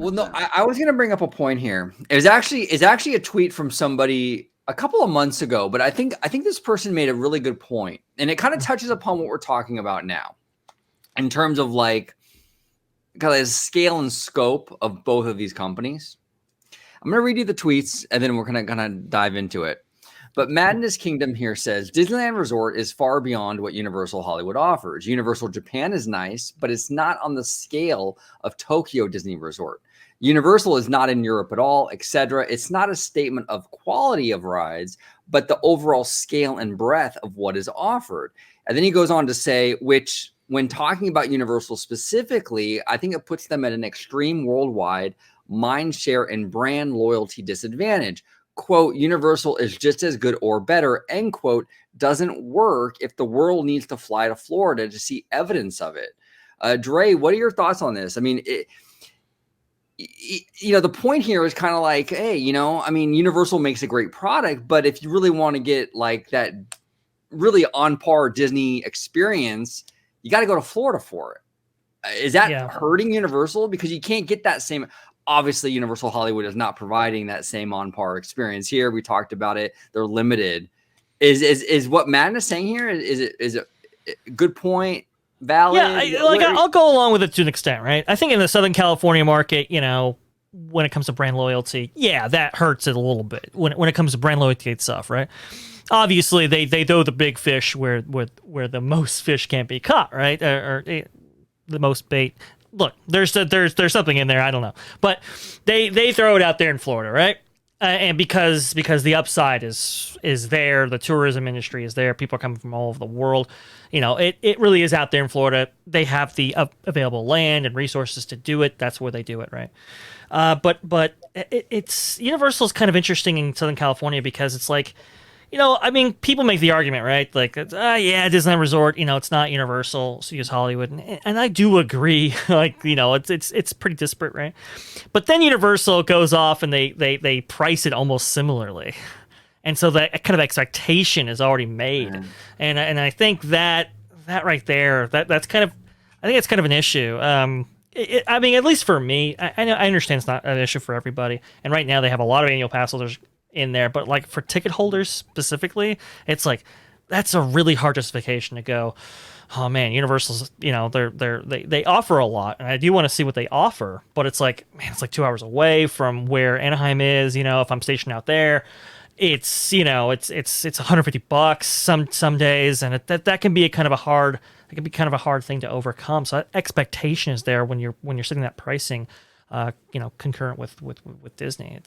Well, no, I was going to bring up a point here. It's actually a tweet from somebody a couple of months ago, but I think this person made a really good point, and it kind of touches upon what we're talking about now, in terms of like kind of scale and scope of both of these companies. I'm going to read you the tweets, and then we're going to dive into it. But Madness Kingdom here says, Disneyland Resort is far beyond what Universal Hollywood offers. Universal Japan is nice, but it's not on the scale of Tokyo Disney Resort. Universal is not in Europe at all, etc. It's not a statement of quality of rides, but the overall scale and breadth of what is offered. And then he goes on to say, which when talking about Universal specifically, I think it puts them at an extreme worldwide mind share and brand loyalty disadvantage. Quote, Universal is just as good or better, end quote, doesn't work if the world needs to fly to Florida to see evidence of it. Dre, what are your thoughts on this? I mean, the point here is kind of like, hey, Universal makes a great product, but if you really want to get like that really on par Disney experience, you got to go to Florida for it. Is that hurting Universal? Because you can't get that same... Obviously, Universal Hollywood is not providing that same on par experience here. We talked about it; they're limited. Is what Madden is saying here? Is it a good point? Valid? Yeah, I'll go along with it to an extent, right? I think in the Southern California market, when it comes to brand loyalty, that hurts it a little bit. When it comes to brand loyalty stuff, right? Obviously, they throw the big fish where the most fish can't be caught, right? Or the most bait. Look, there's something in there, I don't know, but they throw it out there in Florida, right? And because the upside is there, the tourism industry is there, people are coming from all over the world. It really is out there in Florida. They have the available land and resources to do it. That's where they do it, right? But it's Universal's kind of interesting in Southern California because it's like, people make the argument, right? Like, Disneyland Resort, it's not Universal, Studios Hollywood. And I do agree, it's pretty disparate, right? But then Universal goes off and they price it almost similarly. And so that kind of expectation is already made. And I think that right there, that's kind of, I think it's kind of an issue. At least for me, I understand it's not an issue for everybody. And right now they have a lot of annual pass holders in there, but like for ticket holders specifically, it's like that's a really hard justification to go, oh man, Universal's, they offer a lot, and I do want to see what they offer, but it's like, man, it's like 2 hours away from where Anaheim is. If I'm stationed out there, it's it's $150 some days, and that can be kind of a hard thing to overcome. So that expectation is there when you're setting that pricing. Concurrent with Disney.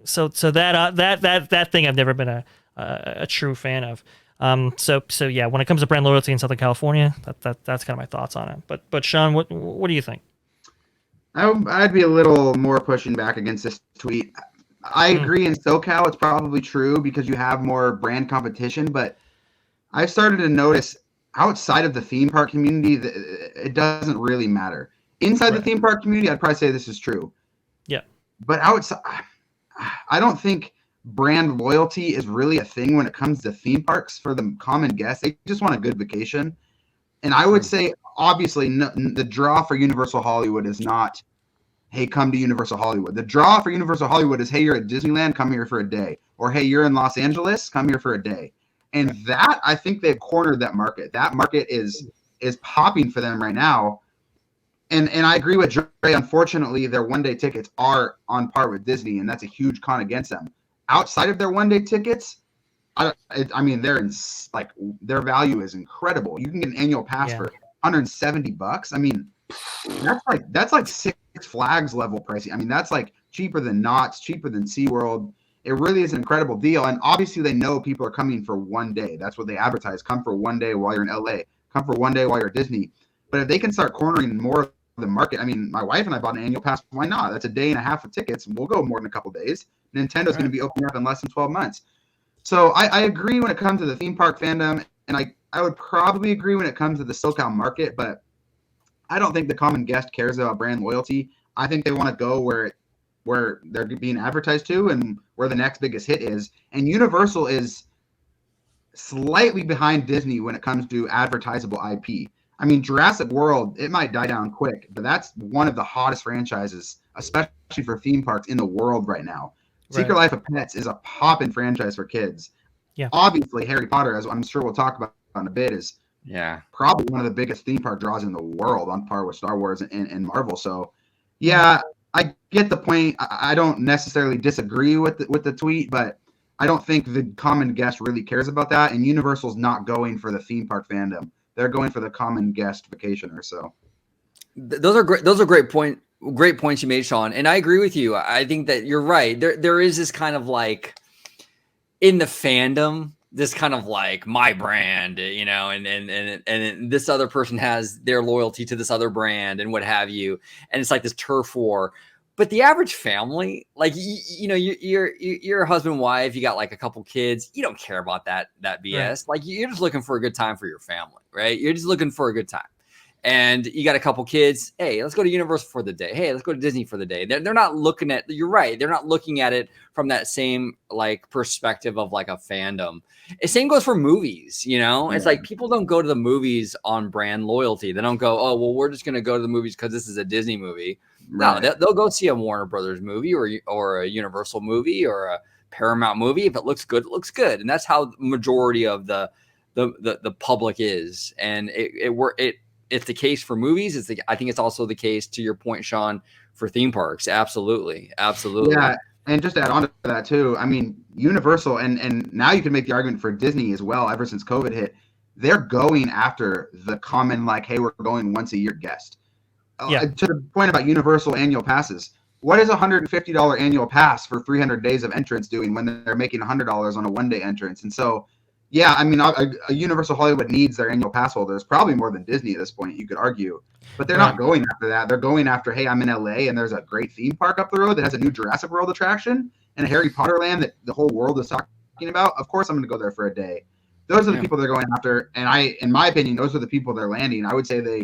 So that thing I've never been a true fan of. So when it comes to brand loyalty in Southern California, that's kind of my thoughts on it. But Sean, what do you think? I'd be a little more pushing back against this tweet. I agree in SoCal it's probably true because you have more brand competition, but I've started to notice outside of the theme park community that it doesn't really matter. Inside the theme park community, I'd probably say this is true. Yeah. But outside, I don't think brand loyalty is really a thing when it comes to theme parks for the common guest. They just want a good vacation. And I would say, obviously, the draw for Universal Hollywood is not, hey, come to Universal Hollywood. The draw for Universal Hollywood is, hey, you're at Disneyland, come here for a day. Or, hey, you're in Los Angeles, come here for a day. And that, I think they've cornered that market. That market is popping for them right now. And I agree with Dre. Unfortunately, their one-day tickets are on par with Disney, and that's a huge con against them. Outside of their one-day tickets, they're in like their value is incredible. You can get an annual pass for $170. I mean, that's like Six Flags level pricing. I mean, that's like cheaper than Knott's, cheaper than SeaWorld. It really is an incredible deal. And obviously, they know people are coming for one day. That's what they advertise. Come for one day while you're in LA. Come for one day while you're at Disney. But if they can start cornering more of the market, I mean, my wife and I bought an annual pass. Why not? That's a day and a half of tickets. We'll go more than a couple days. Nintendo's going to be opening up in less than 12 months. So I agree when it comes to the theme park fandom, and I would probably agree when it comes to the SoCal market, but I don't think the common guest cares about brand loyalty. I think they want to go where they're being advertised to and where the next biggest hit is. And Universal is slightly behind Disney when it comes to advertisable IP. I mean, Jurassic World, it might die down quick, but that's one of the hottest franchises, especially for theme parks in the world right now. Secret Right. Life of Pets is a poppin' franchise for kids. Yeah. Obviously, Harry Potter, as I'm sure we'll talk about in a bit, is Yeah. probably one of the biggest theme park draws in the world, on par with Star Wars and Marvel. So, yeah, I get the point. I don't necessarily disagree with the tweet, but I don't think the common guest really cares about that. And Universal's not going for the theme park fandom; they're going for the common guest vacationer. So, Those are great. Those are great points you made, Sean. And I agree with you. I think that you're right. There is this kind of like in the fandom, this kind of like my brand, you know, and this other person has their loyalty to this other brand and what have you, and it's like this turf war. But the average family, like you know, you're a husband, wife, you got like a couple kids, you don't care about that BS. Like you're just looking for a good time for your family, right? You're just looking for a good time. And you got a couple kids. Hey, let's go to Universal for the day. Hey, let's go to Disney for the day. They're not looking at, you're right. They're not looking at it from that same like perspective of like a fandom. The same goes for movies. You know, it's like people don't go to the movies on brand loyalty. They don't go, oh, well, we're just going to go to the movies because this is a Disney movie. right. No, they'll go see a Warner Brothers movie or a Universal movie or a Paramount movie. If it looks good, it looks good. And that's how the majority of the public is. And it's the case for movies. I think it's also the case, to your point, Sean, for theme parks. Absolutely. Yeah, and just to add on to that too, I mean, Universal and now you can make the argument for Disney as well. Ever since COVID hit, they're going after the common like, hey, we're going once a year guest. Yeah. To the point about Universal annual passes, what is a $150 annual pass for 300 days of entrance doing when they're making $100 on a one-day entrance? And so, yeah, I mean, a Universal Hollywood needs their annual pass holders, probably more than Disney at this point, you could argue. But they're not going after that. They're going after, hey, I'm in LA and there's a great theme park up the road that has a new Jurassic World attraction and a Harry Potter land that the whole world is talking about. Of course, I'm going to go there for a day. Those are the people they're going after. And in my opinion, those are the people they're landing. I would say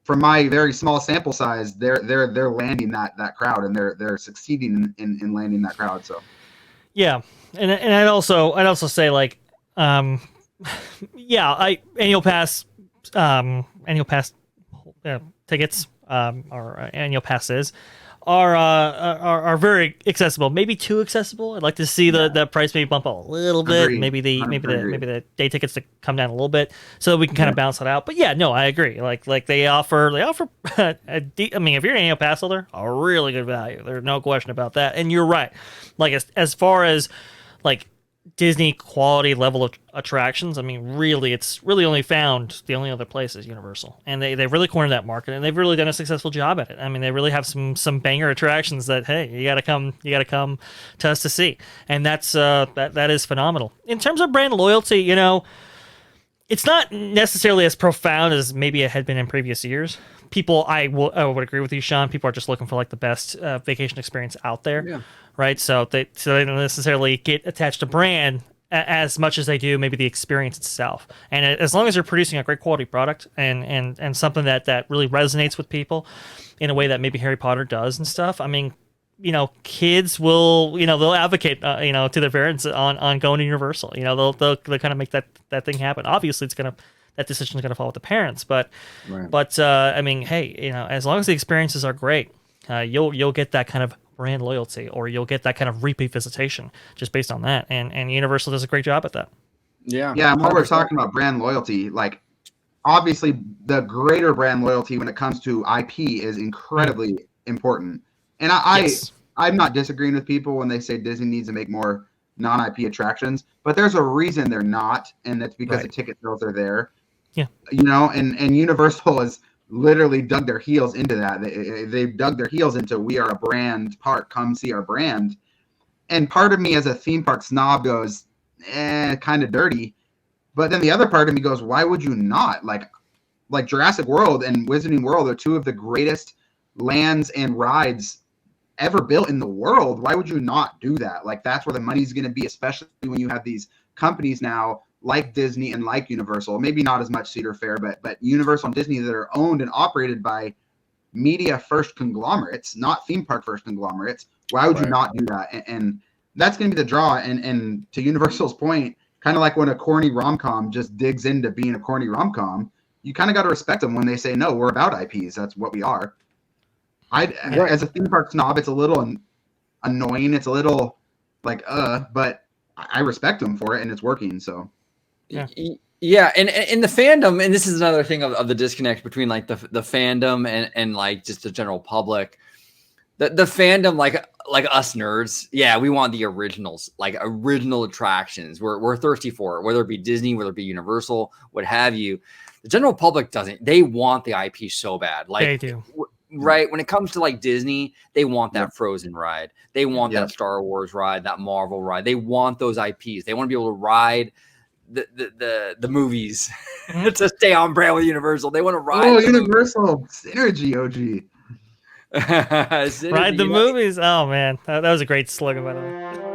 from my very small sample size, they're landing that crowd, and they're succeeding in landing that crowd. So, Yeah, and I'd also say like, yeah, annual pass tickets or annual passes are very accessible. Maybe too accessible. I'd like to see the price maybe bump up a little bit. Agreed. Maybe the day tickets to come down a little bit so that we can kind of balance it out. But yeah, no, I agree. Like they offer I mean, if you're an annual pass holder, a really good value. There's no question about that. And you're right. Like as far as like Disney quality level of attractions, I mean, really, it's really only found the only other place is Universal, and they've really cornered that market, and they've really done a successful job at it. I mean, they really have some banger attractions that, hey, you gotta come to us to see, and that's that is phenomenal. In terms of brand loyalty, you know, it's not necessarily as profound as maybe it had been in previous years. People, I would agree with you, Sean. People are just looking for like the best vacation experience out there. Yeah. Right, so they don't necessarily get attached to brand as much as they do maybe the experience itself. And as long as they're producing a great quality product and something that really resonates with people in a way that maybe Harry Potter does and stuff, I mean, you know, kids will, you know, they'll advocate, you know, to their parents on going to Universal. You know, they'll kind of make that thing happen. Obviously, that decision is gonna fall with the parents, but I mean, hey, you know, as long as the experiences are great, you'll get that kind of brand loyalty, or you'll get that kind of repeat visitation just based on that. And Universal does a great job at that. Yeah. And while we're talking about brand loyalty, like obviously the greater brand loyalty when it comes to IP is incredibly important. And I'm not disagreeing with people when they say Disney needs to make more non-IP attractions, but there's a reason they're not, and that's because the ticket sales are there. Yeah. You know, and Universal is literally dug their heels into that. They've dug their heels into, we are a brand park, come see our brand. And part of me as a theme park snob goes, kind of dirty. But then the other part of me goes, why would you not? Like Jurassic World and Wizarding World are two of the greatest lands and rides ever built in the world. Why would you not do that? Like, that's where the money's going to be, especially when you have these companies now like Disney and like Universal, maybe not as much Cedar Fair, but Universal and Disney that are owned and operated by media first conglomerates, not theme park first conglomerates. Why would you not do that? And that's going to be the draw. And to Universal's point, kind of like when a corny rom-com just digs into being a corny rom-com, you kind of got to respect them when they say no. We're about IPs. That's what we are. As a theme park snob, it's a little annoying. It's a little like but I respect them for it, and it's working. So yeah, and the fandom, and this is another thing of the disconnect between like the fandom and like just the general public. The fandom, like us nerds, yeah, we want the originals, like original attractions. We're thirsty for it, whether it be Disney, whether it be Universal, what have you. The general public doesn't. They want the IP so bad. Like They do. Right. When it comes to like Disney, they want that Frozen ride. They want Yep. that Star Wars ride, that Marvel ride. They want those IPs. They want to be able to ride the movies to stay on brand with Universal. They want to ride. Oh, the Universal Synergy, OG. movies. Ride the movies. Oh man, that was a great slogan, by the way.